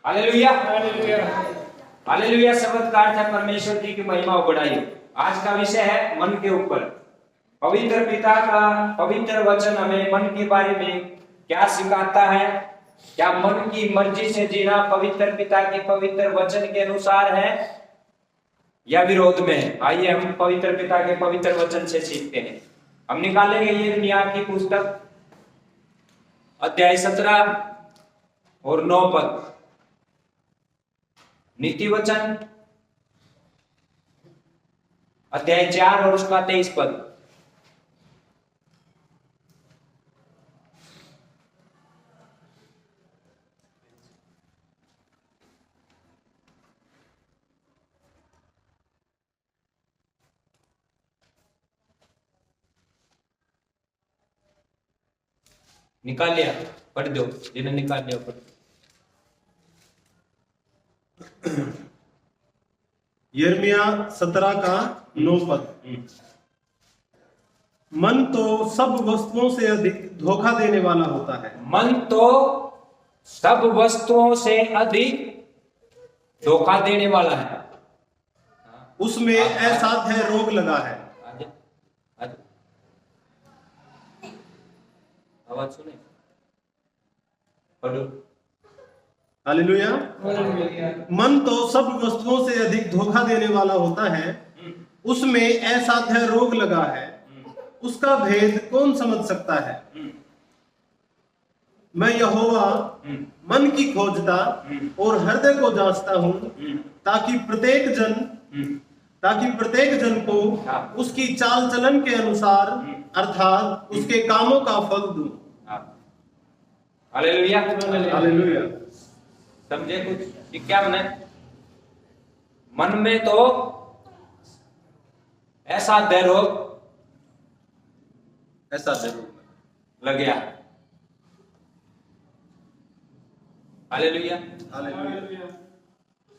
Hallelujah hallelujah. शब्द का अर्थ है परमेश्वर जी की महिमा और बढ़ाई। आज का विषय है मन के ऊपर। पवित्र पिता का पवित्र वचन हमें मन के बारे में क्या सिखाता है? क्या मन की मर्जी से जीना पवित्र पिता के पवित्र वचन के अनुसार है या विरोध में? आइए हम पवित्र पिता के पवित्र वचन से सीखते हैं। हम निकालेंगे यिर्मयाह की पुस्तक अध्याय 17 और 9 पद। नीति वचन अध्याय 4 और उसका 23 पद। निकाल लिया? पढ़ दो जिन्हें निकाल लिया पढ़। यिर्मयाह 17 का 9 पद। मन तो सब वस्तुओं से अधिक धोखा देने वाला होता है। मन तो सब वस्तुओं से अधिक धोखा देने वाला है। उसमें असाध्य रोग लगा है। आवाज सुने? पढ़ो। हालेलुया। मन तो सब वस्तुओं से अधिक धोखा देने वाला होता है, उसमें असाध्य रोग लगा है, उसका भेद कौन समझ सकता है? मैं यहोवा मन की खोजता और हृदय को जांचता हूं, ताकि प्रत्येक जन को उसकी चाल चलन के अनुसार अर्थात उसके कामों का फल दूं। Hallelujah hallelujah. समझे कुछ कि क्या बने? मन में तो ऐसा रोग लग गया। Hallelujah hallelujah.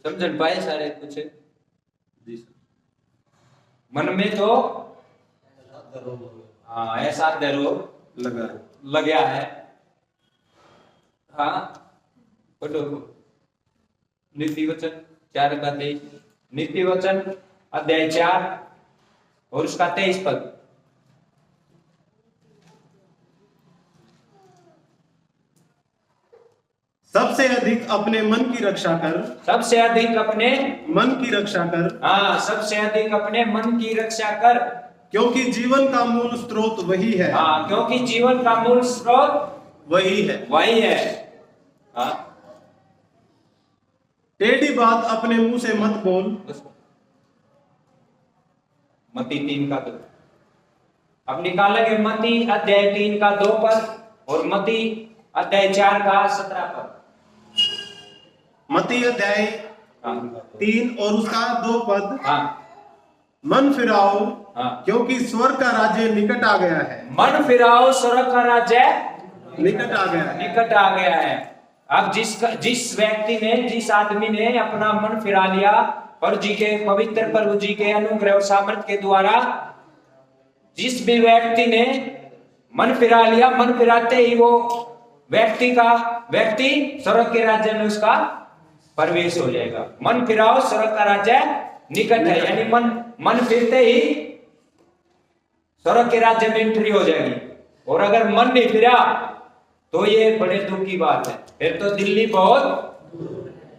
समझ पाए सारे कुछ? जी सर। मन में तो हाँ ऐसा रोग लग गया है। हाँ पढ़ो नीति वचन 4 का 23। नीति वचन अध्याय 4 और उसका 23 पद। सबसे अधिक अपने मन की रक्षा कर। सबसे अधिक अपने मन की रक्षा कर। हाँ सबसे अधिक अपने मन की रक्षा कर, क्योंकि जीवन का मूल स्रोत वही है। हाँ क्योंकि जीवन का मूल स्रोत वही है। हाँ टेढ़ी बात अपने मुंह से मत बोल। मत्ती 3 का 2। अब निकालेंगे मत्ती अध्याय 3 का 2 पद और मत्ती अध्याय 4 का 17 पद। मत्ती अध्याय 3 और उसका 2 पद। हाँ मन फिराओ, हाँ क्योंकि स्वर्ग का राज्य निकट आ गया है। मन फिराओ, स्वर्ग का राज्य निकट आ गया है। निकट आ गया है। अब जिस व्यक्ति ने, जिस आदमी ने अपना मन फिरा लिया प्रभु जी के अनुग्रह और सामर्थ्य के द्वारा, जिस भी व्यक्ति ने मन फिरा लिया, मन फिराते ही वो व्यक्ति स्वर्ग के राज्य में उसका प्रवेश हो जाएगा। मन फिराओ, स्वर्ग का राज्य निकट है, यानी मन फिरते ही स्वर्ग के राज्य में एंट्री हो जाएगी। और अगर मन नहीं फिरा तो ये बड़े दुख की बात है, फिर तो दिल्ली बहुत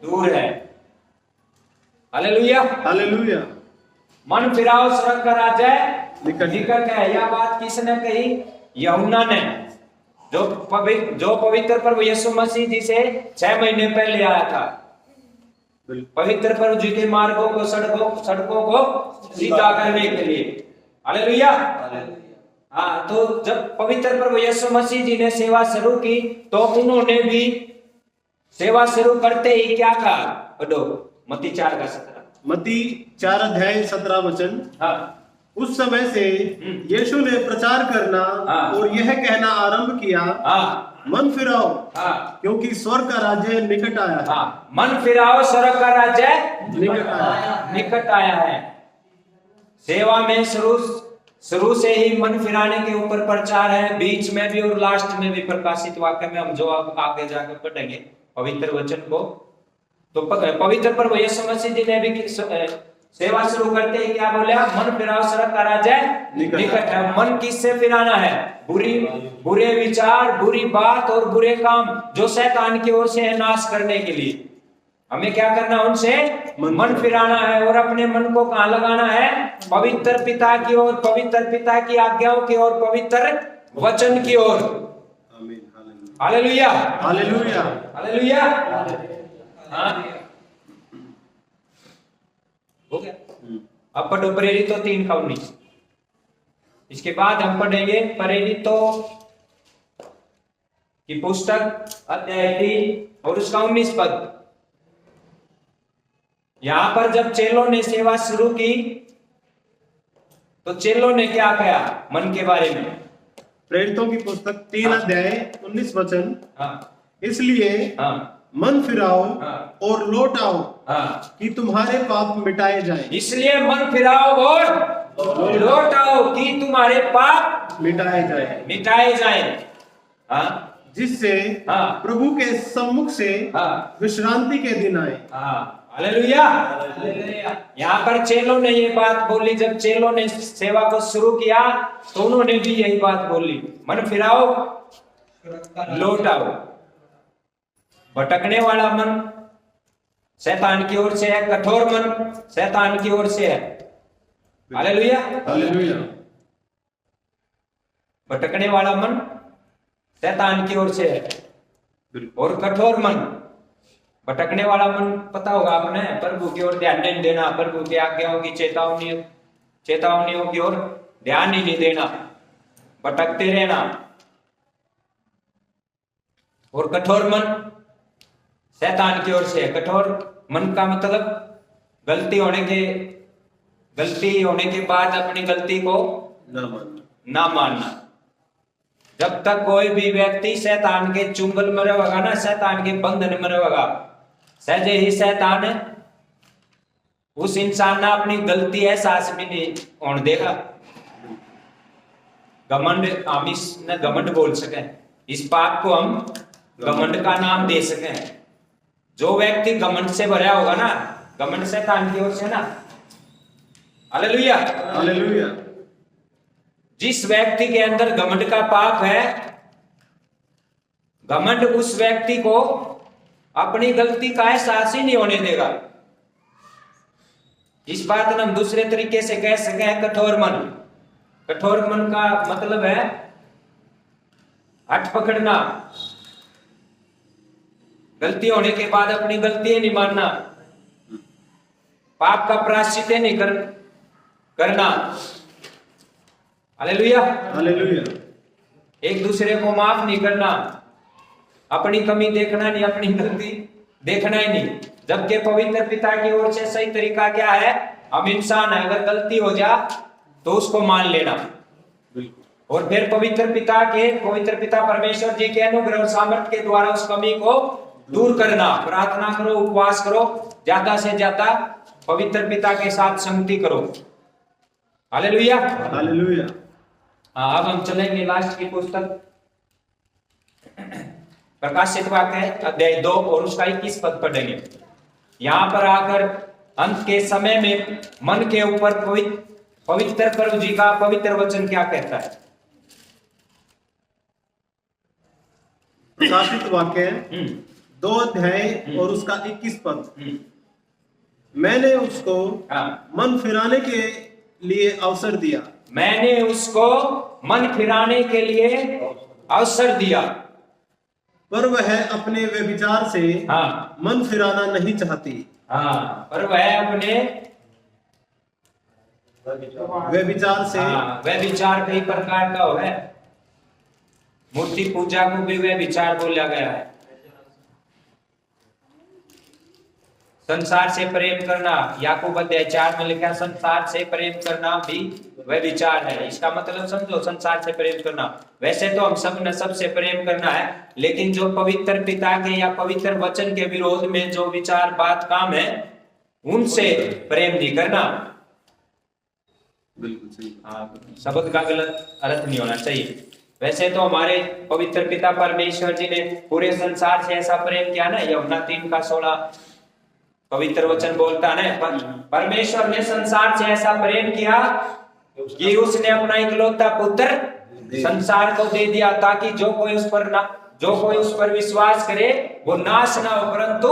दूर है। Hallelujah hallelujah. मन फिराओ, स्वर्ग का राज्य निकट है। यह बात किसने कही? यूहन्ना ने, जो पवित्र प्रभु यीशु मसीह जी से 6 महीने पहले आया था। पवित्र प्रभु जी के मार्गों को, सड़कों को सीधा करने के लिए। हालेलुया। हाँ, तो जब पवित्र प्रभु यीशु मसीह जी ने सेवा शुरू की तो उन्होंने भी सेवा शुरू करते ही क्या कहा? पढ़ो मत्ती 4 का 17। मत्ती 4 अध्याय 17 वचन। हाँ उस समय से यीशु ने प्रचार करना और यह कहना आरंभ किया, मन फिराओ, क्योंकि स्वर्ग का राज्य निकट आया है। मन फिराओ, स्वर्ग का राज्य निकट आया है। सेवा में शुरू से ही मन फिराने के ऊपर प्रचार है, बीच में भी और लास्ट में भी। प्रकाशित वाक्य में हम जो आगे जाकर पढ़ेंगे पवित्र वचन को, तो पवित्र प्रभु यीशु मसीह जी ने भी सेवा शुरू करते ही क्या बोले? मन फिराओ सड़क का राजा निकट है। मन किससे फिराना है? बुरे विचार, बुरी बात और बुरे काम जो शैतान की ओर से है नाश करने के लिए। हमें क्या करना? उनसे मन फिराना है। और अपने मन को कहाँ लगाना है? पवित्र पिता की ओर, पवित्र पिता की आज्ञाओं की ओर, पवित्र वचन की ओर। Hallelujah, hallelujah, hallelujah. हाँ, हो गया। अब पढ़ो प्रेरितों 3:19। इसके बाद हम पढ़ेंगे प्रेरितों की पुस्तक अध्याय 3 और उसका 19 पद। यहां पर जब चेलों ने सेवा शुरू की तो चेलों ने क्या कहा मन के बारे में? प्रेरितों की पुस्तक 3 अध्याय 19 वचन। हाँ, इसलिए हाँ, मन फिराओ हाँ, और लौट आओ हाँ। कि तुम्हारे पाप मिटाए जाएं। इसलिए मन फिराओ और लौट आओ कि तुम्हारे पाप मिटाए जाएं, मिटाए जाएं। हाँ, जिससे हाँ, प्रभु के सम्मुख से हाँ, विश्रांति के दिन आए। हाँ। हालेलुया। यहाँ पर चेलों ने ये बात बोली। जब चेलों ने सेवा को शुरू किया तो उन्होंने भी यही बात बोली, मन फिराओ, लौट आओ। भटकने वाला मन शैतान की ओर से है, कठोर मन शैतान की ओर से है। Hallelujah, hallelujah. भटकने वाला मन शैतान की ओर से है और कठोर मन, भटकने वाला मन पता होगा आपने, प्रभु की ओर ध्यान नहीं देना, प्रभु की आज्ञाओं की चेतावनियों की ओर ध्यान ही नहीं देना, भटकते रहना। और कठोर मन शैतान की ओर से है। कठोर मन का मतलब गलती होने के बाद अपनी गलती को ना मानना। जब तक कोई भी व्यक्ति शैतान के चुंगल में रहेगा ना, शैतान के बंधन में रहेगा, सहजे ही शैतान उस इंसान ने अपनी गलती एहसास भी नहीं होने देगा। घमंड, हम इसने घमंड बोल सके, इस पाप को हम घमंड का नाम दे सके। जो व्यक्ति घमंड से भरा होगा ना, घमंड शैतान की ओर से ना। Hallelujah, hallelujah. जिस व्यक्ति के अंदर घमंड का पाप है, घमंड उस व्यक्ति को अपनी गलती का एहसास ही नहीं होने देगा। इस बात को हम दूसरे तरीके से कह सके हैं कठोर मन। कठोर मन का मतलब है हट पकड़ना, गलती होने के बाद अपनी गलती नहीं मानना, पाप का प्रायश्चित नहीं करना। Hallelujah, hallelujah. एक दूसरे को माफ नहीं करना, अपनी कमी देखना नहीं, अपनी गलती देखना ही नहीं। जबकि पवित्र पिता की ओर से सही तरीका क्या है? हम इंसान है, अगर गलती हो जा तो उसको मान लेना और फिर पवित्र पिता परमेश्वर जी के अनुग्रह और सामर्थ्य के द्वारा उस कमी को दूर करना। प्रार्थना करो, उपवास करो, ज्यादा से ज्यादा पवित्र पिता के साथ संगति करो। Hallelujah, hallelujah. अब हम चलेंगे लास्ट की पुस्तक प्रकाशित वाक्य अध्याय 2 और उसका 21 पद पढ़ेंगे। यहां पर आकर अंत के समय में मन के ऊपर पवित्र प्रभु जी का पवित्र वचन क्या कहता है? प्रकाशित वाक्य 2 अध्याय और उसका 21 पद। मैंने उसको मन फिराने के लिए अवसर दिया। मैंने उसको मन फिराने के लिए अवसर दिया, पर वह अपने व्यभिचार से मन फिराना नहीं चाहती। पर वह अपने व्यभिचार से, व्यभिचार कई प्रकार का है। मूर्ति पूजा को भी व्यभिचार बोला गया है। संसार से प्रेम करना, याकूब अध्याय 4 में लिखा, संसार से प्रेम करना भी व्यभिचार है। इसका मतलब समझो, संसार से प्रेम करना। वैसे तो हम सब ने सबसे प्रेम करना है, लेकिन जो पवित्र पिता के या पवित्र वचन के विरोध में जो विचार, बात, काम है, उनसे प्रेम नहीं करना। बिल्कुल सही। शब्द का गलत अर्थ नहीं होना चाहिए। वैसे तो हमारे पवित्र पिता परमेश्वर जी ने पूरे संसार से ऐसा प्रेम किया ना, यूहन्ना 3:16 पवित्र वचन बोलता है ना, परमेश्वर ने संसार से ऐसा प्रेम किया कि उसने अपना इकलौता पुत्र संसार को दे दिया, ताकि जो कोई उस पर विश्वास करे वो नाश ना हो परंतु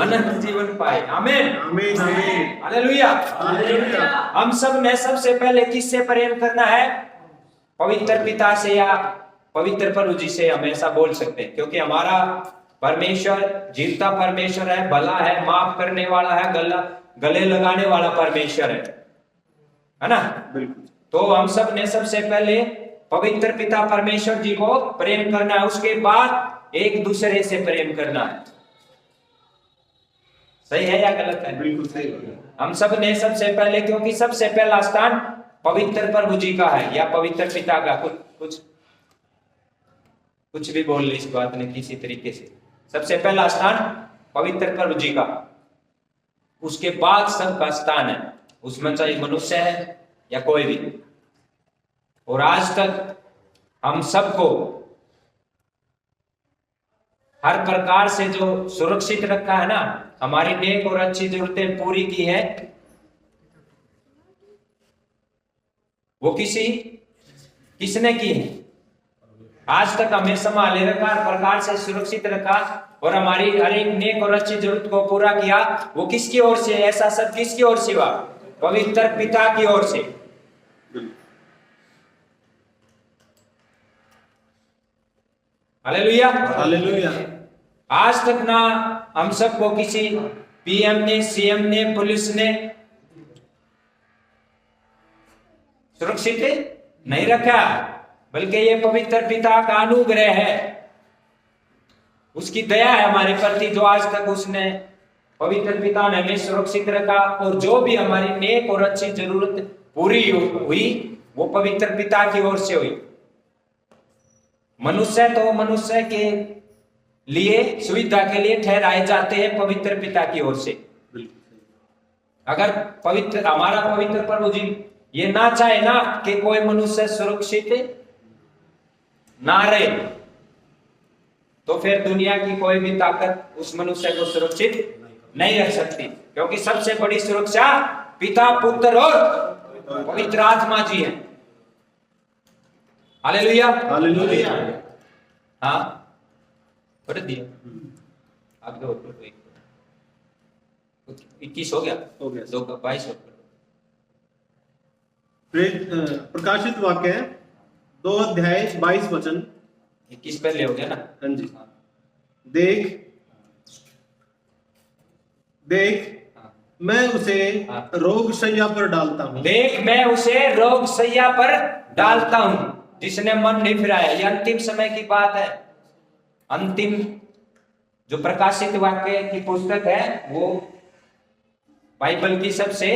अनंत जीवन पाए। आमीन आमीन आमीन हालेलुया। हालेलुया। हम सब ने सबसे पहले किससे प्रेम करना है? पवित्र पिता से या पवित्र प्रभु जी से हम ऐसा बोल सकते हैं, क्योंकि हमारा परमेश्वर जीवता परमेश्वर है, भला है, माफ करने वाला है, गले लगाने वाला परमेश्वर है ना। बिल्कुल। तो हम सब ने सबसे पहले पवित्र पिता परमेश्वर जी को प्रेम करना है, उसके बाद एक दूसरे से प्रेम करना है। सही है या गलत है? बिल्कुल सही बात है। हम सब ने सबसे पहले, क्योंकि सबसे पहला स्थान पवित्र प्रभु जी का है या पवित्र पिता का, कुछ भी बोल ली इस बात ने किसी तरीके से। सबसे पहला स्थान पवित्र प्रभु जी का, उसके बाद सबका स्थान है, उसमें चाहे मनुष्य है या कोई भी। और आज तक हम सबको हर प्रकार से जो सुरक्षित रखा है ना, हमारी नेक और अच्छी जरूरतें पूरी की है, वो किसने की है? आज तक हमें संभाले रखा, हर प्रकार से सुरक्षित रखा और हमारी हर एक नेक और अच्छी जरूरत को पूरा किया। वो किसकी ओर से? ऐसा सब किसकी ओर से हुआ? पवित्र पिता की ओर से। Hallelujah hallelujah. आज तक ना हम सबको किसी पीएम ने, सीएम ने, पुलिस ने सुरक्षित नहीं रखा, बल्कि ये पवित्र पिता का अनुग्रह है, उसकी दया है हमारे प्रति, जो आज तक उसने पवित्र पिता ने हमें सुरक्षित रखा। और जो भी हमारी नेक और अच्छी जरूरत पूरी हुई वो पवित्र पिता की ओर से हुई। मनुष्य तो मनुष्य के लिए सुविधा के लिए ठहराए जाते हैं पवित्र पिता की ओर से। अगर हमारा पवित्र प्रभु जी ये ना चाहे ना कि कोई मनुष्य सुरक्षित ना रहे, तो फिर दुनिया की कोई भी ताकत उस मनुष्य को सुरक्षित नहीं रख सकती, क्योंकि सबसे बड़ी सुरक्षा पिता, पुत्र और पवित्र आत्मा जी है। Hallelujah hallelujah. हाँ पढ़ दिया आगे, 21 हो गया, 2 का 22 प्रकाशित वाक्य 2 अध्याय 22 वचन। 21 पहले हो गया ना। हाँ जी। देख मैं उसे रोग शैया पर डालता हूँ। देख मैं उसे रोग शैया पर डालता हूँ, जिसने मन नहीं फिराया। ये अंतिम समय की बात है। अंतिम जो प्रकाशित वाक्य की पुस्तक है वो बाइबल की सबसे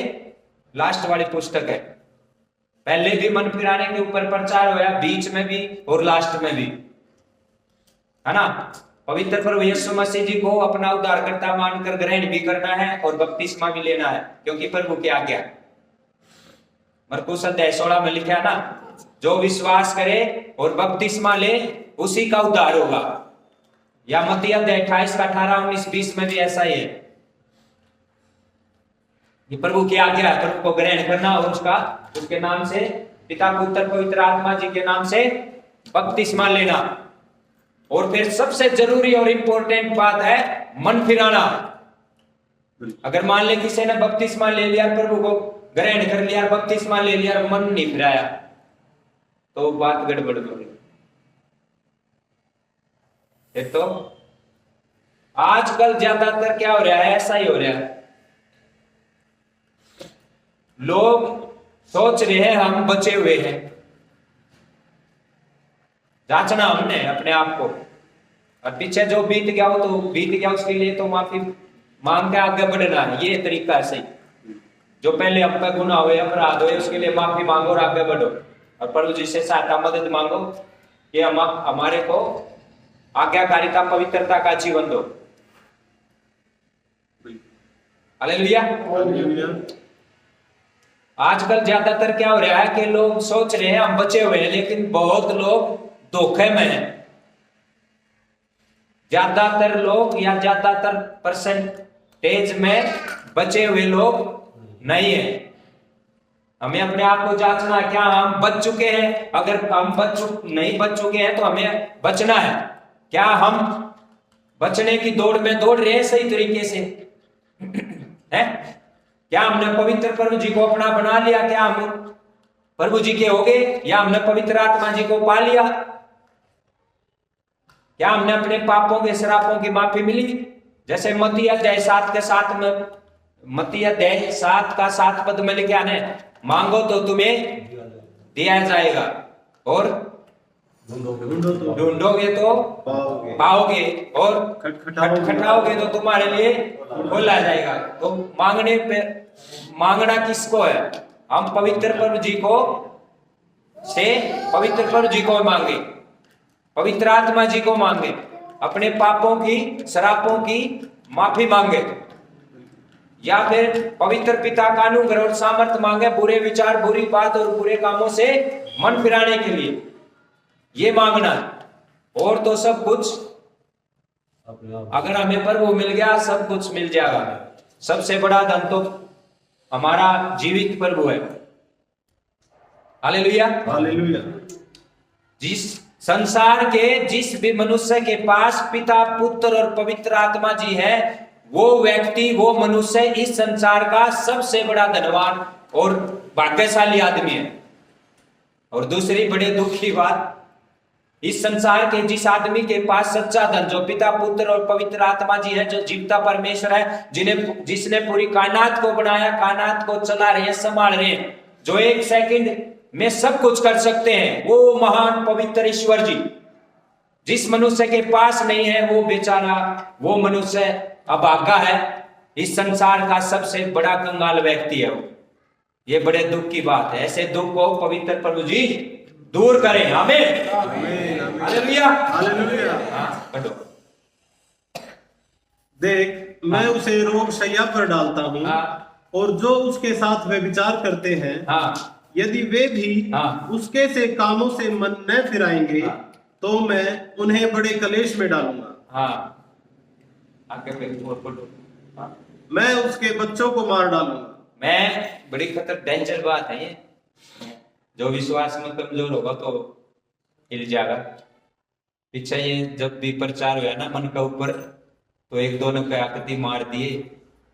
लास्ट वाली पुस्तक है। पहले भी मन फिराने के ऊपर प्रचार हुआ, बीच में भी और लास्ट में भी, है ना। पवित्र प्रभु यीशु मसीह जी को अपना उद्धारकर्ता मानकर ग्रहण भी करना है और बपतिस्मा भी लेना है, क्योंकि प्रभु की आज्ञा। मरकुस अध्याय 16 में लिखा है ना, जो विश्वास करे और बपतिस्मा ले उसी का उद्धार होगा। या मत्ती अध्याय 28 का 18, 19, 20 में भी ऐसा ही है। ये प्रभु की आज्ञा है, प्रभु को ग्रहण करना और उसके नाम से, पिता, पुत्र, पवित्र आत्मा जी के नाम से बपतिस्मा लेना। और फिर सबसे जरूरी और इंपॉर्टेंट बात है मन फिराना। अगर मान ले किसी ने बपतिस्मा ले लिया, प्रभु को ग्रहण कर लिया, बपतिस्मा ले लिया, मन नहीं फिराया, तो बात गड़बड़ हो गई। तो आजकल ज्यादातर क्या हो रहा है? ऐसा ही हो रहा है। लोग सोच रहे हैं हम बचे हुए हैं। जांचना हमने अपने आप को, और पीछे जो बीत गया वो तो बीत गया, उसके लिए तो माफी मांग के आगे बढ़ना है। ये तरीका है सही। जो पहले हम पे गुनाह हुए, अपराध हुए, उसके लिए माफी मांगो और आगे बढ़ो, और प्रभु जी से सहायता मदद मांगो कि हमारे को आज्ञाकारिता, पवित्रता का जीवन दो। हालेलुया। आजकल ज्यादातर क्या हो रहा है कि लोग सोच रहे हैं हम बचे हुए हैं, लेकिन बहुत लोग धोखे में हैं। ज्यादातर लोग या ज्यादातर परसेंट स्टेज में बचे हुए लोग नहीं है। हमें अपने आप को जांचना, क्या हम बच चुके हैं? अगर हम नहीं बच चुके हैं तो हमें बचना है। क्या हम बचने की दौड़ में दौड़ रहे हैं सही तरीके से? है? क्या हमने पवित्र प्रभु जी को अपना बना लिया? क्या हम प्रभु जी के हो गए? या हमने पवित्र आत्मा जी को पा लिया? क्या हमने अपने पापों के श्रापों की माफी मिली? जैसे मत्ती अध्याय 7 के 7 में, मत्ती अध्याय 7 का 7 पद में लिखा है, मांगो तो तुम्हें दिया जाएगा और ढूंढोगे तो पाओगे और खटखटाओगे तो तुम्हारे लिए खोला जाएगा। तो मांगने पे, मांगना किसको है? हम पवित्र प्रभु जी को पवित्र प्रभु जी को मांगे, पवित्र आत्मा जी को मांगे, अपने पापों की श्रापों की माफी मांगे, या फिर पवित्र पिता का अनुग्रह और सामर्थ मांगे बुरे विचार, बुरी बात और बुरे कामों से मन फिराने के लिए। ये मांगना, और तो सब कुछ अगर हमें प्रभु मिल गया, सब कुछ मिल जाएगा। सबसे बड़ा धन तो हमारा जीवित प्रभु है। Hallelujah, hallelujah. जिस संसार के जिस भी मनुष्य के पास पिता, पुत्र और पवित्र आत्मा जी है, वो व्यक्ति, वो मनुष्य इस संसार का सबसे बड़ा धनवान और भाग्यशाली आदमी है। और दूसरी बड़े दुख की बात, इस संसार के जिस आदमी के पास सच्चा धन, जो पिता, पुत्र और पवित्र आत्मा जी है, जो जीवता परमेश्वर है, जिसने पूरी कायनात को बनाया, कायनात को चला रहे हैं, संभाल रहे हैं, जो एक सेकंड में सब कुछ कर सकते हैं, वो महान पवित्र ईश्वर जी, जिस मनुष्य के पास नहीं है, वो बेचारा, वो मनुष्य अभागा है। इस संसार का सबसे बड़ा कंगाल व्यक्ति है वो। ये बड़े दुख की बात है। ऐसे दुख को पवित्र प्रभु जी दूर करें। आमीन, हालेलुया, हालेलुया। पढ़ो। देख, मैं उसे रोग शैया पर डालता हूँ, और जो उसके साथ वे विचार करते हैं, यदि वे भी उसके से कामों से मन न फिराएंगे, तो मैं उन्हें बड़े कलेश में डालूंगा। मैं उसके बच्चों को मार डालूंगा। मैं, बड़ी खतर डेंजर बात है ये। जो विश्वास में कमजोर होगा तो हिल जाएगा। पीछे ये जब भी प्रचार हुआ ना मन के ऊपर, तो एक दो ने कयाकती मार दिए।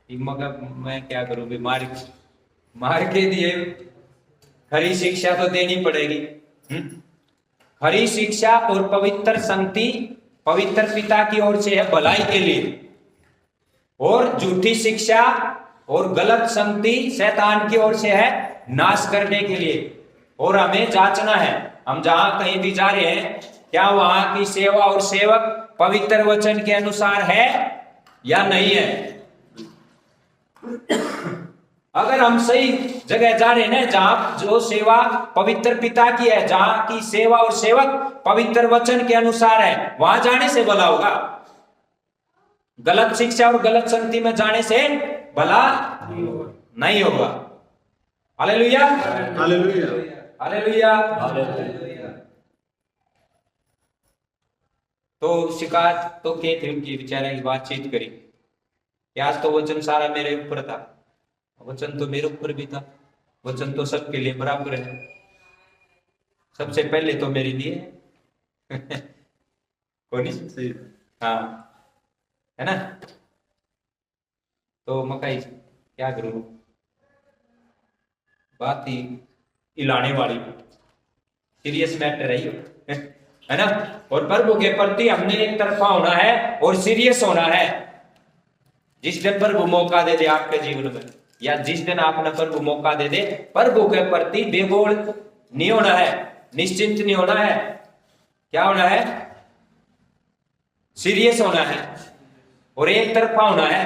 मैं क्या करूं, बीमार मार के दिए। खरी शिक्षा तो देनी पड़ेगी। खरी शिक्षा और पवित्र संगति पवित्र पिता की ओर से है भलाई के लिए, और झूठी शिक्षा और गलत संगति शैतान की ओर से है नाश करने के लिए। और हमें जांचना है, हम जहां कहीं भी जा रहे हैं, क्या वहां की सेवा और सेवक पवित्र वचन के अनुसार है या नहीं है। अगर हम सही जगह जा रहे हैं, जहां जो सेवा पवित्र पिता की है, जहां की सेवा और सेवक पवित्र वचन के अनुसार है, वहां जाने से भला होगा। गलत शिक्षा और गलत संगति में जाने से भला नहीं होगा। Hallelujah, hallelujah, hallelujah, hallelujah. तो शिकायत तो क्या थी उनकी, बेचारे की बातचीत करी कि आज तो वचन सारा मेरे ऊपर था। वचन तो मेरे ऊपर भी था, वचन तो सबके लिए बराबर है, सबसे पहले तो मेरे लिए कौन सही, हाँ, है ना। तो मकाई क्या करूं, बात ही हिलाने वाली, सीरियस मैटर है ना। और प्रभु के प्रति हमने एक तरफा होना है और सीरियस होना है। जिस दिन प्रभु मौका दे दे आपके जीवन में, या जिस दिन आपने प्रभु मौका दे दे, प्रभु के प्रति बेगोड़ नहीं होना है, निश्चिंत नहीं होना है। क्या होना है? सीरियस होना है और एक तरफा होना है।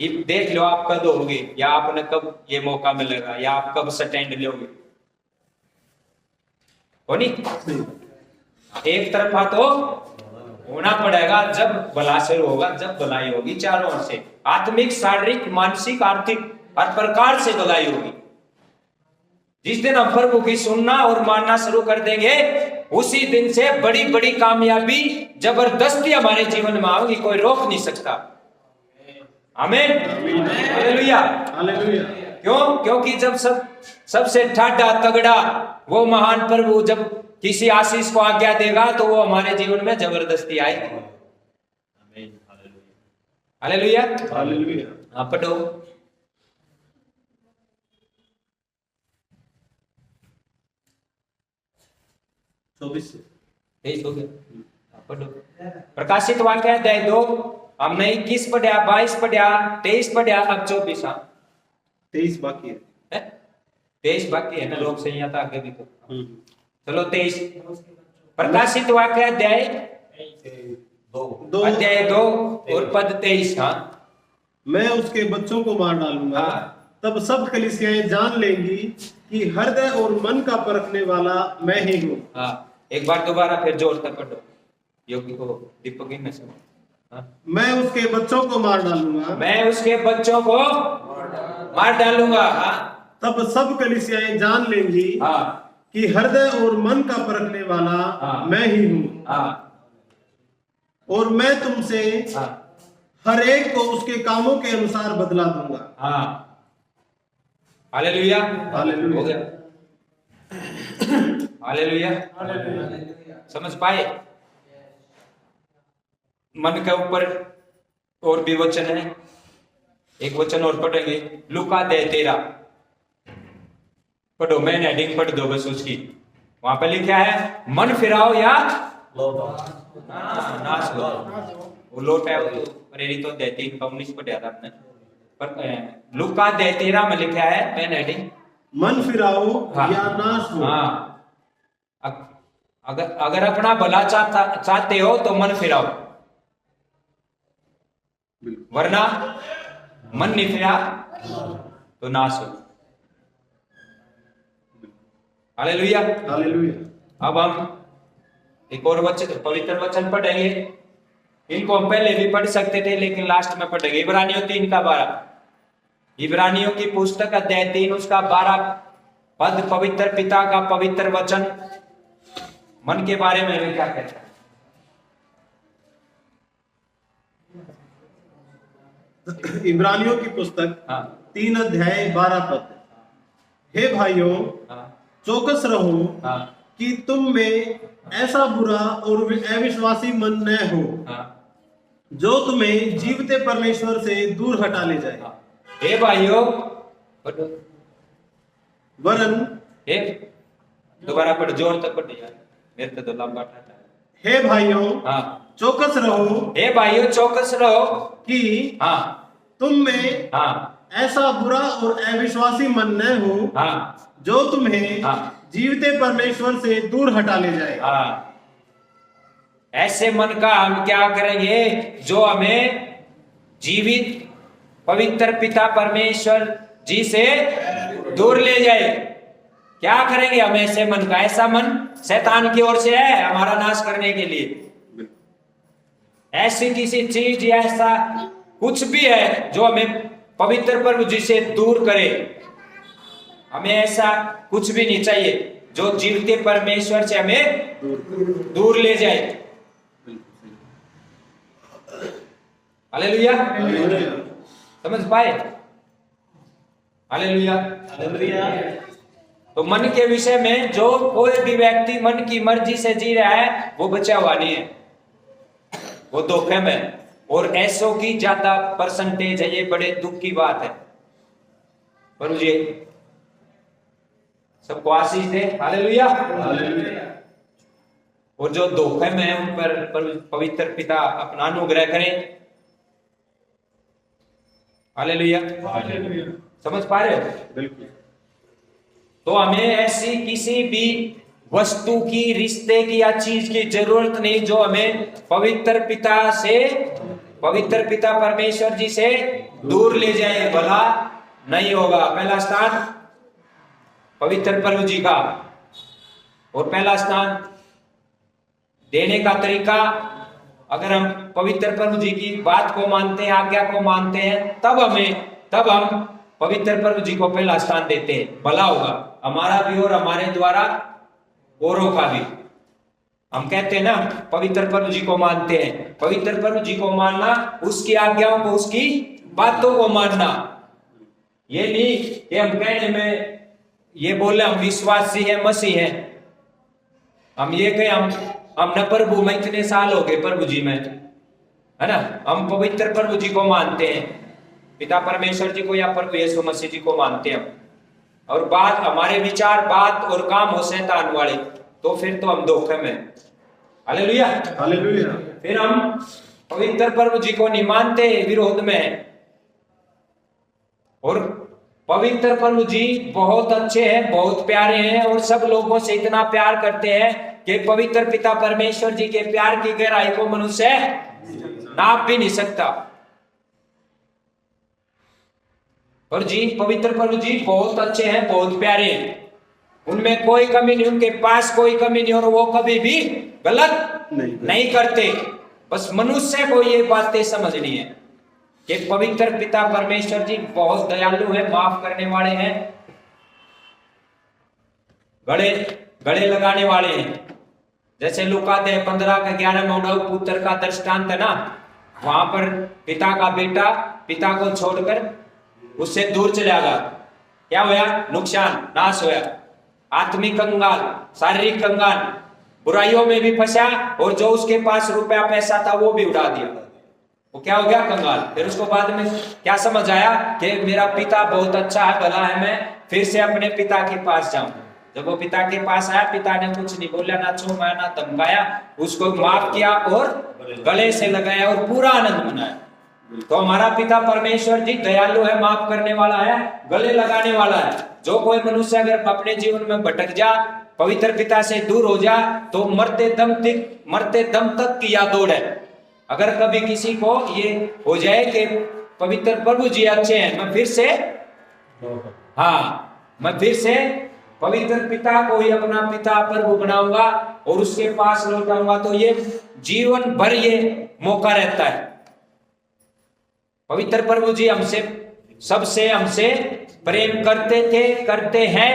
ये देख लो आप कब होगे, या आपने कब ये मौका मिलेगा, या आप कब स्टैंड लोगे। हो नहीं, एक तरफा तो होना पड़ेगा। जब भला से होगा, जब भलाई होगी चारों ओर से, आत्मिक, शारीरिक, मानसिक, आर्थिक हर प्रकार से भलाई होगी। जिस दिन हम प्रभु की सुनना और मानना शुरू कर देंगे, उसी दिन से बड़ी बड़ी कामयाबी जबरदस्ती हमारे जीवन में आएगी, कोई रोक नहीं सकता। आमीन, हालेलुया। हालेलुया। क्यों? क्योंकि जब सबसे ठाडा तगड़ा वो महान प्रभु जब किसी आशीष को आज्ञा देगा तो वो हमारे जीवन में जबरदस्ती आएगी। Hallelujah, hallelujah. आप पढ़ो। तेईस हो गया, आप पढ़ो। प्रकाशित वाक्य अध्याय 2, हमने 21 पढ़ा, 22 पढ़ा, 23 पढ़ा, अब 24। 23 बाकी है। 23 बाकी है ना, लोग संहिता आगे भी तो। चलो 23 प्रकाशित वाक्य अध्याय 2 और पद 23। हाँ, मैं उसके बच्चों को मार डालूंगा, हाँ। तब सब कलीसियाएं जान लेंगी कि हृदय और मन का परखने वाला मैं ही हूँ। हाँ, एक बार दोबारा फिर जोर से पढ़ो, योगी को दीपक ही में सुनो। हाँ, मैं उसके बच्चों को मार डालूंगा, मैं उसके बच्चों को मार डालूंगा। हाँ, तब सब कलीसियाएं जान लेंगी हाँ, कि हृदय और मन का परखने वाला हाँ। मैं ही हूँ। हाँ, और मैं तुमसे हाँ, हर एक को उसके कामों के अनुसार बदला दूंगा। हाँ। Hallelujah, hallelujah. हो गया। हालेलुया, समझ पाए? मन के ऊपर और भी वचन है, एक वचन और पढ़ेंगे, लूका 13। पढ़ो, मैं हेडिंग पढ़ दो बस उसकी। वहां पे लिखा है मन फिराओ या नाश लो। वो लौट है, वो तो प्रेरित अध्याय 3 का 19 पढ़ा था आपने। पर लूका 13 में लिखा है, मैं हेडिंग मन फिराओ हाँ। या नाश हो। हाँ, अगर अपना भला चाहते हो तो मन फिराओ, वरना मन नहीं फिरा तो नाश हो। Hallelujah, hallelujah. अब हम एक और वचन, पवित्र वचन पढ़ेंगे। इनको हम पहले भी पढ़ सकते थे लेकिन लास्ट में पढ़ेंगे। इब्रानियों 3 का 12। इब्रानियों की पुस्तक अध्याय 3 उसका 12 पद पवित्र पिता का पवित्र वचन मन के बारे में भी क्या कहता है? इब्रानियों की पुस्तक हाँ, 3 अध्याय 12 पद। हे भाइयों, हाँ, चौकस रहो हाँ, कि तुम में ऐसा बुरा और अविश्वासी मन न हो हाँ, जो तुम्हें जीवते परमेश्वर से दूर हटा ले जाए। हाँ। हे भाइयों, पढ़ो। वरन हे, दोबारा पढ़, जोर तक पढ़ यार, मेरे तो लंबा था। हे भाइयों, हाँ, चौकस रहो हे भाइयों, चौकस रहो कि हाँ, तुम में हाँ, ऐसा बुरा और अविश्वासी मन न हो हाँ, जो तुम्हें हाँ। जीवते परमेश्वर से दूर हटा ले जाए। हाँ। ऐसे मन का हम क्या करेंगे जो हमें जीवित पवित्र पिता परमेश्वर जी से दूर ले जाए। क्या करेंगे हम ऐसे मन का? ऐसा मन शैतान की ओर से है हमारा नाश करने के लिए। ऐसी किसी चीज या ऐसा कुछ भी है जो हमें पवित्र प्रभु जी से दूर करे, हमें ऐसा कुछ भी नहीं चाहिए जो जीवते परमेश्वर से हमें दूर ले जाए। हालेलुया, समझ पाए? हालेलुया। तो मन के विषय में जो कोई भी व्यक्ति मन की मर्जी से जी रहा है वो बचा हुआ नहीं है, वो धोखे में। और ऐसों की ज्यादा परसेंटेज है, ये बड़े दुख की बात है। पर मुझे सबको आशीष दे। हालेलुया। और जो धोखे में है उन पर पवित्र पिता अपना अनुग्रह करें। हालेलुया, समझ पा रहे हो? बिल्कुल। तो हमें ऐसी किसी भी वस्तु की, रिश्ते की या चीज की जरूरत नहीं जो हमें पवित्र पिता परमेश्वर जी से दूर ले जाए, भला नहीं होगा। पहला स्थान पवित्र प्रभु जी का, और पहला स्थान देने का तरीका, अगर हम पवित्र प्रभु जी की बात को मानते हैं, आज्ञा को मानते हैं, तब हम पवित्र प्रभु जी को पहला स्थान देते हैं, भला होगा हमारा भी और हमारे द्वारा औरों का भी। हम कहते हैं ना पवित्र प्रभु जी को मानते हैं, पवित्र प्रभु जी को मानना उसकी आज्ञाओं को, उसकी बातों को मानना। ये नहीं कि हम कहने में ये बोले हम विश्वासी है, मसीह है, हम ये कहें हम न प्रभु में इतने साल हो गए, प्रभु जी में, है ना, हम पवित्र प्रभु जी को मानते हैं, पिता परमेश्वर जी को या प्रभु यीशु मसीह जी को मानते हैं, और बात हमारे विचार, बात और काम हो शैतान वाले, तो फिर तो हम धोखे में। Hallelujah, hallelujah. फिर हम पवित्र प्रभु जी को नहीं मानते, विरोध में है। और पवित्र प्रभु जी बहुत अच्छे हैं, बहुत प्यारे हैं, और सब लोगों से इतना प्यार करते हैं कि पवित्र पिता परमेश्वर जी के प्यार की गहराई को मनुष्य नाप भी नहीं सकता। और जी पवित्र प्रभु जी बहुत अच्छे हैं, बहुत प्यारे हैं, उनमें कोई कमी नहीं, उनके पास कोई कमी नहीं, और वो कभी भी गलत नहीं करते। बस मनुष्य को ये बातें समझनी है कि पवित्र पिता परमेश्वर जी बहुत दयालु है, माफ करने वाले हैं, गले लगाने वाले हैं। जैसे लूका 15:11 में उड़ाऊ पुत्र का दृष्टांत है ना, वहां पर पिता का बेटा पिता को छोड़कर उससे दूर चला गया, क्या होया? नुकसान, नाश होया। आत्मिक कंगाल, शारीरिक कंगाल, बुराइयों में भी फंसा, और जो उसके पास रुपया पैसा था वो भी उड़ा दिया, वो क्या हो गया? कंगाल। फिर उसको बाद में क्या समझ आया कि मेरा पिता बहुत अच्छा है, भला है, मैं फिर से अपने पिता के पास जाऊं। जब वो पिता के पास आया, पिता ने कुछ नहीं बोला, ना चौंकाया ना धमकाया, उसको माफ किया और गले से लगाया और पूरा आनंद मनाया। तो हमारा पिता परमेश्वर जी दयालु है, माफ करने वाला है, गले लगाने वाला है। जो कोई मनुष्य अगर अपने जीवन में भटक जा, पवित्र पिता से दूर हो जा, तो मरते दम तक की यह दौड़ है। अगर कभी किसी को ये हो जाए कि पवित्र प्रभु जी अच्छे हैं, मैं फिर से पवित्र पिता को ही अपना पिता प्रभु बनाऊंगा और उसके पास लौटाऊंगा, तो ये जीवन भर ये मौका रहता है। पवित्र प्रभु जी हमसे प्रेम करते थे, करते हैं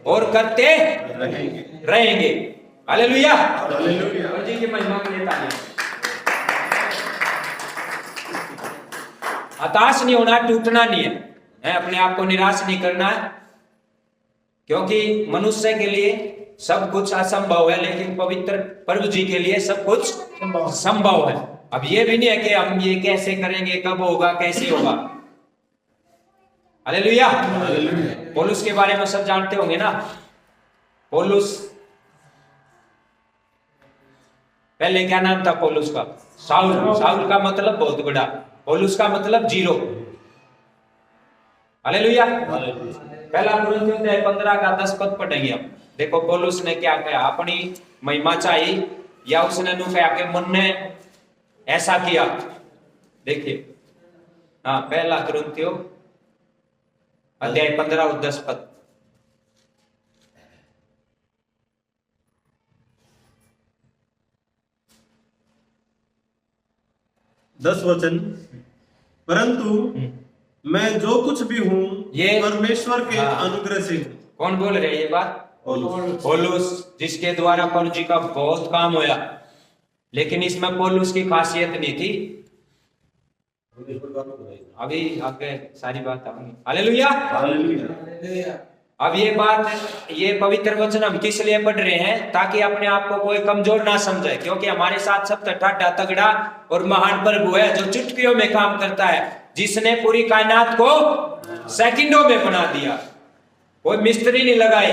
और करते रहेंगे। हालेलुया, प्रभु जी की महिमा के लिए तालियां। हताश नहीं होना, टूटना नहीं है, अपने आप को निराश नहीं करना है, क्योंकि मनुष्य के लिए सब कुछ असंभव है, लेकिन पवित्र प्रभु जी के लिए सब कुछ संभव है। अब ये भी नहीं है कि हम ये कैसे करेंगे, कब होगा, कैसे होगा। हालेलुया। पौलुस के बारे में सब जानते होंगे ना। पौलुस, पहले क्या नाम था पौलुस का? साउल का मतलब बहुत बड़ा, पौलुस का मतलब जीरो। हालेलुया। पहला कुरिन्थियों 15:10 पढ़ेंगे हम। देखो पौलुस ने क्या कहा, अपनी महिमा चाहिए या उसने नु कहा कि मन ने ऐसा किया। देखिए, हाँ, पहला कुरिन्थियों 15:10। 10 वचन, परंतु मैं जो कुछ भी हूँ ये परमेश्वर के अनुग्रह से हूँ। कौन बोल रहे हैं ये बात? पौलुस, जिसके द्वारा प्रभु जी का बहुत काम होया, लेकिन इसमें पौलुस की खासियत नहीं थी। अभी आगे सारी बात आएंगी। हालेलुया। अब ये पवित्र वचन हम किस लिए पढ़ रहे हैं? ताकि अपने आप को कोई कमजोर ना समझे, क्योंकि हमारे साथ सब ठाठा तगड़ा और महान प्रभु है, जो चुटकियों में काम करता है, जिसने पूरी कायनात को सेकंडों में बना दिया। कोई मिस्त्री नहीं लगाए,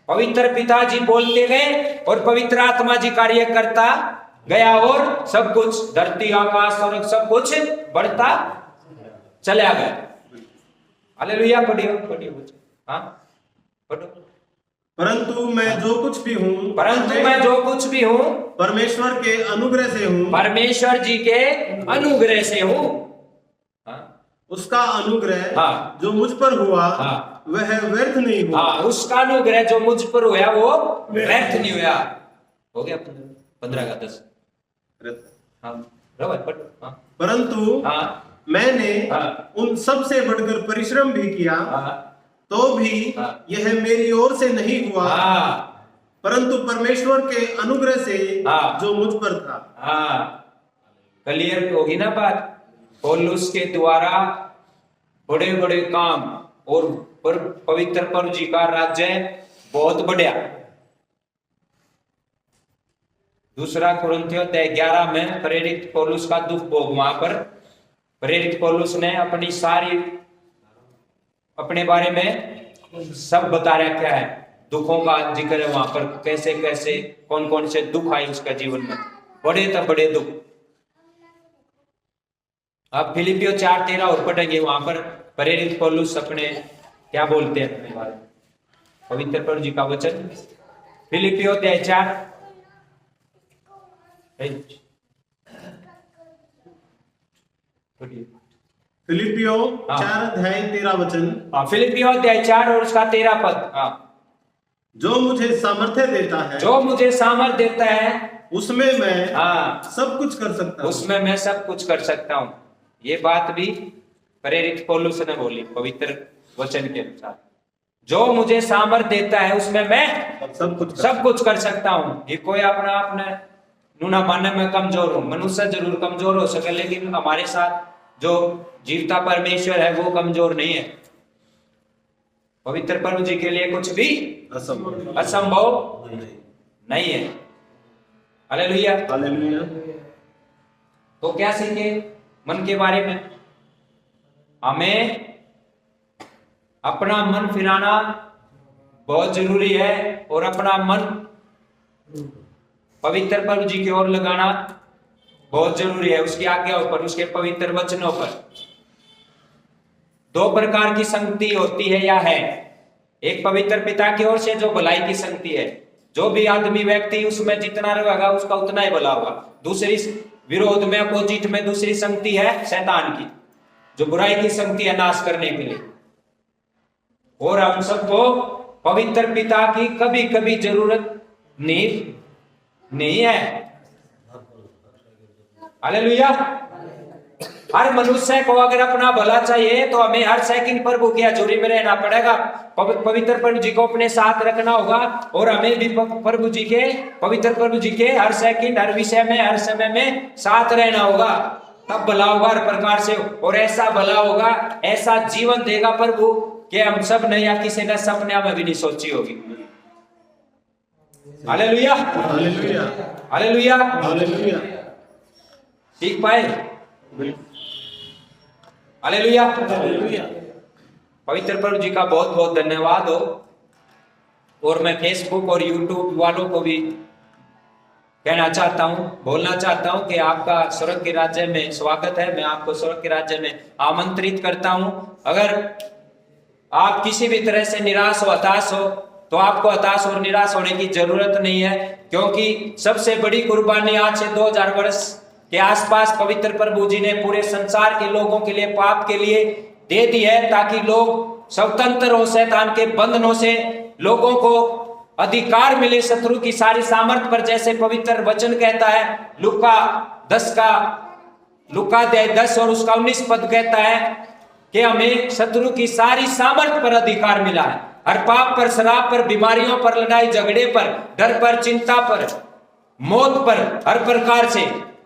पवित्र पिताजी बोलते गए और पवित्र आत्मा जी कार्य करता गया, और सब कुछ धरती आकाश और सब कुछ बढ़ता चला गया। हालेलुया। पढ़िए। हाँ, पढ़ो। परंतु मैं जो कुछ भी हूँ परमेश्वर के अनुग्रह से हूँ। परमेश्वर जी के अनुग्रह से हूँ। उसका अनुग्रह जो मुझ पर हुआ वह व्यर्थ नहीं हुआ। उसका अनुग्रह जो मुझ पर हुआ वो व्यर्थ नहीं हुआ। हो गया 15:10। परंतु मैंने उन सब से बढ़कर परिश्रम भी किया, तो भी यह मेरी ओर से नहीं हुआ, परंतु परमेश्वर के अनुग्रह से जो मुझ पर था। क्लियर होगी ना बात? पौलुस के द्वारा बड़े बड़े काम और पवित्र प्रभु जी का राज्य बहुत बढ़िया। दूसरा कुरिन्थियों 11 में प्रेरित पौलुस का दुख भोग, वहां पर प्रेरित पौलुस ने अपनी सारी अपने बारे में सब बता रखा है, दुखों का जिक्र है वहां पर, कैसे कैसे कौन कौन से दुख आए उसका जीवन में, बड़े तो बड़े दुख। अब फिलिपियो 4:13 और पढ़ेंगे, वहां पर प्रेरित पौलुस अपने क्या बोलते हैं अपने बारे में, पवित्र प्रभु जी का वचन। फिलिपियो 4 फिलिपियो 4:13 वचन। फिलिपियो 4 और उसका 13 पद। जो मुझे सामर्थ्य देता है, जो मुझे सामर्थ देता है, उसमें मैं सब कुछ कर सकता हूँ। उसमें मैं सब कुछ कर सकता हूँ। ये बात भी प्रेरित पौलुस ने बोली पवित्र वचन के अनुसार। जो मुझे सामर्थ देता है उसमें मैं सब कुछ कर सकता हूँ। ये कोई अपना अपने नूना मानने में कमजोर हूँ, मनुष्य जरूर कमजोर हो सके, लेकिन हमारे साथ जो जीवता परमेश्वर है वो कमजोर नहीं है। पवित्र प्रभु जी के लिए कुछ भी असंभव नहीं है। हालेलुया। हालेलुया। तो क्या सीखे मन के बारे में? हमें अपना मन फिराना बहुत जरूरी है और अपना मन पवित्र प्रभु जी की ओर लगाना बहुत जरूरी है, उसकी आज्ञाओं पर, उसके पवित्र वचनों पर। 2 प्रकार की संगति होती है या है। एक पवित्र पिता की ओर से जो भलाई की संगति है, जो भी आदमी व्यक्ति उसमें जितना रहेगा उसका उतना ही भला होगा। दूसरी विरोध में, अपोजिट में दूसरी संगति है शैतान की, जो बुराई की संगति है नाश करने के लिए। और हम सबको पवित्र पिता की कभी कभी जरूरत नहीं है। हालेलुया। हर मनुष्य को अगर अपना भला चाहिए तो हमें हर सेकंड प्रभु की हजूरी में रहना पड़ेगा, पवित्र प्रभु जी को अपने साथ रखना होगा और हमें भी प्रभु जी के, पवित्र प्रभु जी के हर सेकंड, हर विषय में, हर समय में साथ रहना होगा। तब भला होगा हर प्रकार से, और ऐसा भला होगा, ऐसा जीवन देगा प्रभु कि हम सब ने या किसी ने सपने में भी नहीं सोची होगी। हालेलुया। हालेलुया। हालेलुया। हालेलुया। सीख पाए? हालेलुया। हालेलुया। पवित्र प्रभु जी का बहुत बहुत धन्यवाद हो। और मैं फेसबुक और यूट्यूब वालों को भी कहना चाहता हूं, बोलना चाहता हूं कि आपका स्वर्ग के राज्य में स्वागत है। मैं आपको स्वर्ग के राज्य में आमंत्रित करता हूं। अगर आप किसी भी तरह से निराश हो, हताश हो, तो आपको हताश और निराश होने की जरूरत नहीं है, क्योंकि सबसे बड़ी कुर्बानी आज से 2000 वर्ष के आसपास पवित्र प्रभु जी ने पूरे संसार के लोगों के लिए, पाप के लिए दे दी है, ताकि लोग स्वतंत्र हो शैतान के बंधनों से, लोगों को अधिकार मिले शत्रु की सारी सामर्थ पर। जैसे पवित्र वचन कहता है, लुका 10 और उसका 19 पद कहता है कि हमें शत्रु की सारी सामर्थ पर अधिकार मिला है। हर पाप पर, शराब पर, बीमारियों पर, लड़ाई झगड़े पर, डर पर, चिंता पर, मौत पर, हर प्रकार से।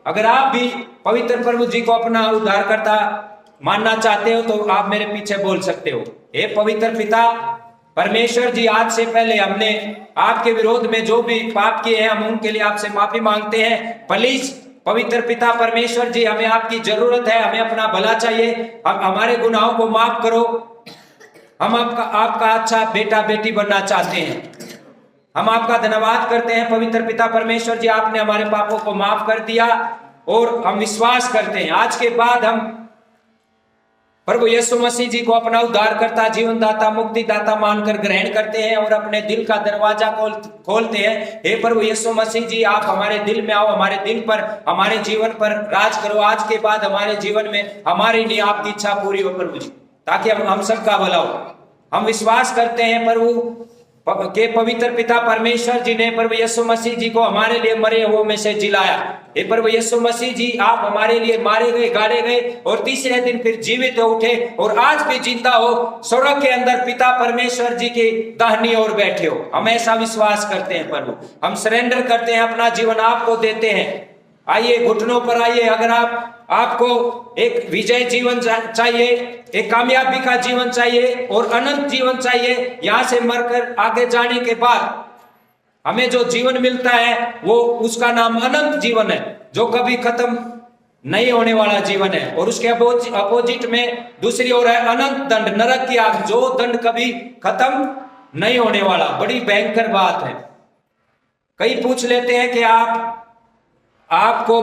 अगर आप भी पवित्र प्रभु जी को अपना उद्धारकर्ता मानना चाहते हो तो आप मेरे पीछे बोल सकते हो, हे पवित्र पिता परमेश्वर जी, आज से पहले हमने आपके विरोध में जो भी पाप किए हैं, हम उनके लिए आपसे माफी मांगते हैं। प्लीज पवित्र पिता परमेश्वर जी, हमें आपकी जरूरत है, हमें अपना भला चाहिए, हमारे गुनाहों को माफ करो। हम आपका अच्छा बेटा बेटी बनना चाहते हैं। हम आपका धन्यवाद करते हैं पवित्र पिता परमेश्वर जी, आपने हमारे पापों को माफ कर दिया और हम विश्वास करते हैं आज के बाद हम प्रभु यीशु मसीह जी को अपना उद्धारकर्ता, जीवनदाता, मुक्तिदाता मानकर ग्रहण करते हैं और अपने दिल का दरवाजा खोलते हैं। हे प्रभु यीशु मसीह जी, आप हमारे दिल में आओ, हमारे दिल पर, हमारे जीवन पर राज करो। आज के बाद हमारे जीवन में हमारी नहीं, आपकी इच्छा पूरी हो प्रभु जी, ताकि हम सबका भला हो। हम विश्वास करते हैं प्रभु के पवित्र पिता परमेश्वर जी ने प्रभु यीशु मसीह जी को हमारे लिए मरे हुओं में से जिलाया। हे प्रभु यीशु मसीह जी, आप हमारे लिए मारे गए, गाड़े गए और तीसरे दिन फिर जीवित हो उठे और आज भी जिंदा हो, स्वर्ग के अंदर पिता परमेश्वर जी की दाहिनी ओर बैठे हो। हम ऐसा विश्वास करते हैं प्रभु। हम सरेंडर करते हैं, अपना जीवन आपको देते हैं। आइए, घुटनों पर आइए। अगर आपको एक विजय जीवन चाहिए, एक कामयाबी का जीवन चाहिए और अनंत जीवन चाहिए, यहां से मरकर आगे जाने के बाद हमें जो जीवन मिलता है वो उसका नाम अनंत जीवन है, जो कभी खत्म नहीं होने वाला जीवन है। और उसके अपोजिट में दूसरी ओर है अनंत दंड, नरक की आग, जो दंड कभी खत्म नहीं होने वाला। बड़ी भयंकर बात है। कई पूछ लेते हैं कि आपको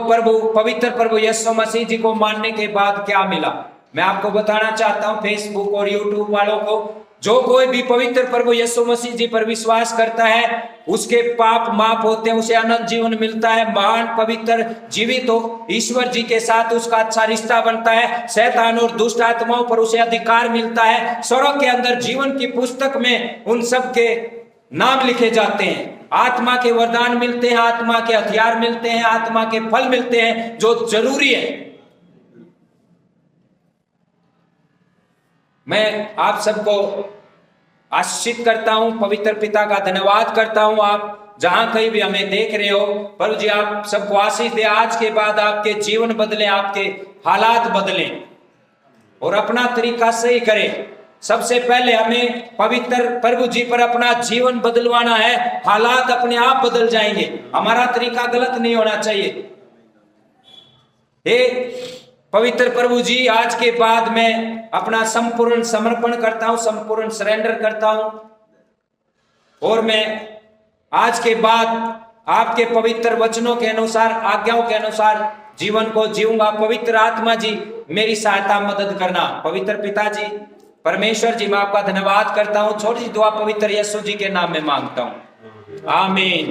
पवित्र प्रभु यीशु मसीह जी को मानने के बाद क्या मिला। मैं आपको बताना चाहता हूं फेसबुक और यूट्यूब वालों को, जो कोई भी पवित्र प्रभु यीशु मसीह जी पर विश्वास करता है उसके पाप माफ होते हैं, उसे अनंत जीवन मिलता है, महान पवित्र जीवित हो ईश्वर जी के साथ उसका अच्छा रिश्ता बनता है, शैतान और दुष्ट आत्माओं पर उसे अधिकार मिलता है, स्वर्ग के अंदर जीवन की पुस्तक में उन सब के नाम लिखे जाते हैं, आत्मा के वरदान मिलते हैं, आत्मा के हथियार मिलते हैं, आत्मा के फल मिलते हैं जो जरूरी है। मैं आप सबको आशीषित करता हूं, पवित्र पिता का धन्यवाद करता हूं। आप जहां कहीं भी हमें देख रहे हो, प्रभु जी आप सबको आशीष दे। आज के बाद आपके जीवन बदले, आपके हालात बदले और अपना तरीका सही करें। सबसे पहले हमें पवित्र प्रभु जी पर अपना जीवन बदलवाना है, हालात अपने आप बदल जाएंगे। हमारा तरीका गलत नहीं होना चाहिए। हे पवित्र प्रभु जी, आज के बाद मैं अपना संपूर्ण समर्पण करता हूं, संपूर्ण सरेंडर करता हूं और मैं आज के बाद आपके पवित्र वचनों के अनुसार, आज्ञाओं के अनुसार जीवन को जीऊंगा। पवित्र आत्मा जी मेरी सहायता मदद करना। पवित्र पिता जी, परमेश्वर जी, मैं आपका धन्यवाद करता हूं। छोटी सी दुआ पवित्र यीशु जी के नाम में मांगता हूं, आमीन।